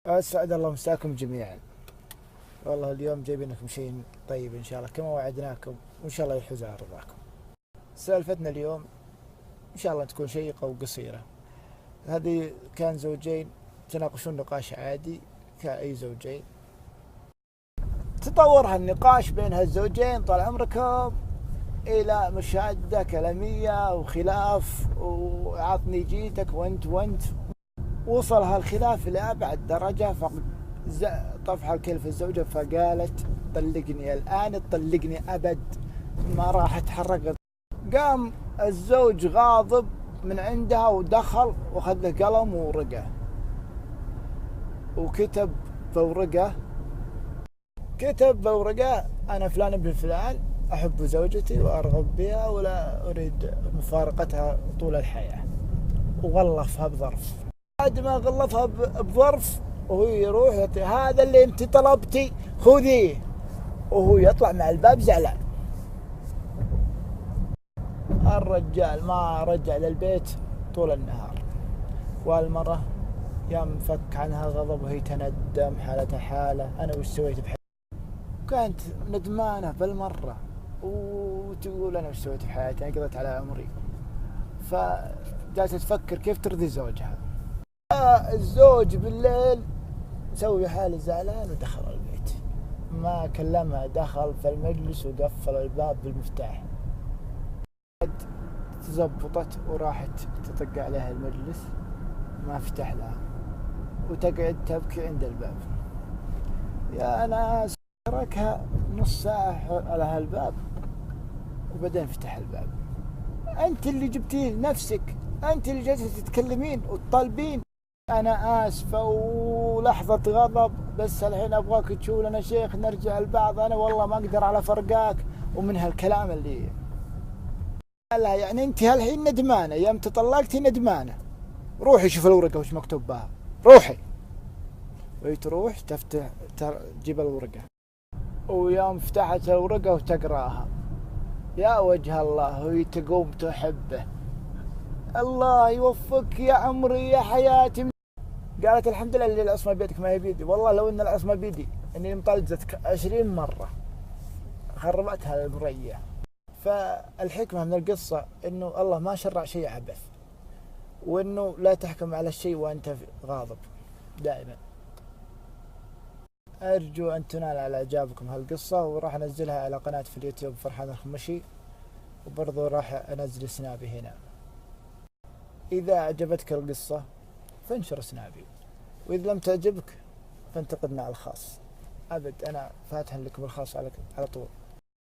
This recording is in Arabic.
أسعد الله مساكم جميعا. والله اليوم جايبين لكم شيء طيب إن شاء الله كما وعدناكم، وإن شاء الله يحوز على رضاكم. سالفتنا اليوم إن شاء الله تكون شيقة وقصيرة. هذه كان زوجين تناقشون نقاش عادي كأي زوجين. تطور هالنقاش بين هالزوجين طال عمركم إلى مشادة كلامية وخلاف وعطني جيتك وانت. وصل هالخلاف إلى أبعد درجة، طفح الكل في الزوجة فقالت طلقني الآن، تطلقني أبد، ما راح أتحرك. قام الزوج غاضب من عندها ودخل وأخذ له قلم وورقة وكتب بورقة أنا فلان ابن فلان، أحب زوجتي وأرغب بها ولا أريد مفارقتها طول الحياة، وغلفها بظرف. بعد ما غلفها بظرف وهو يروح هذا اللي انت طلبتي خذيه، وهو يطلع مع الباب زعلان. الرجال ما رجع للبيت طول النهار، والمرة يوم فك عنها الغضب وهي تندم حالتها حالة أنا وش سويت بحياتي. كانت ندمانة بالمرة وتقول أنا وش سويت بحياتي، أنا قضيت على عمري. فجالسة تفكر كيف ترضي زوجها. الزوج بالليل سوي حاله زعلان ودخل البيت، ما كلمها، دخل في المجلس وقفل الباب بالمفتاح. تزبطت وراحت تطق عليها المجلس، ما فتح لها وتقعد تبكي عند الباب. يا ناس، تركها نص ساعة على هالباب وبعدين فتح الباب. أنت اللي جبتيه لنفسك، أنت اللي جالسة تتكلمين وتطالبين. أنا آسفة ولحظة غضب، بس الحين أبغاك تشوف لنا شيخ نرجع لبعض، أنا والله ما أقدر على فرقاك. ومن هالكلام اللي لا يعني أنت هالحين ندمانة، يوم تطلقتي ندمانة، روحي شوف الورقة وش مكتوب بها، روحي. وتروح تفتح تجيب الورقة، ويوم فتحت الورقة وتقراها يا وجه الله وهي تقوم تحبه. الله يوفقك يا عمري يا حياتي. قالت الحمد لله اللي العصمة بيدك ما هي بيدي، والله لو ان العصمة بيدي اني مطلقتك 20 مرة خربتها البرية. فالحكمة من القصة انه الله ما شرع شيء عبث، وانه لا تحكم على الشيء وانت غاضب دائما. ارجو ان تنال على اعجابكم هالقصة، وراح انزلها على قناة في اليوتيوب فرحان الخمشي، وبرضو راح انزل سنابي هنا. اذا اعجبتك القصة فانشر سنابي، وإذا لم تعجبك فانتقدنا على الخاص. أبد أنا فاتح لكم الخاص على طول.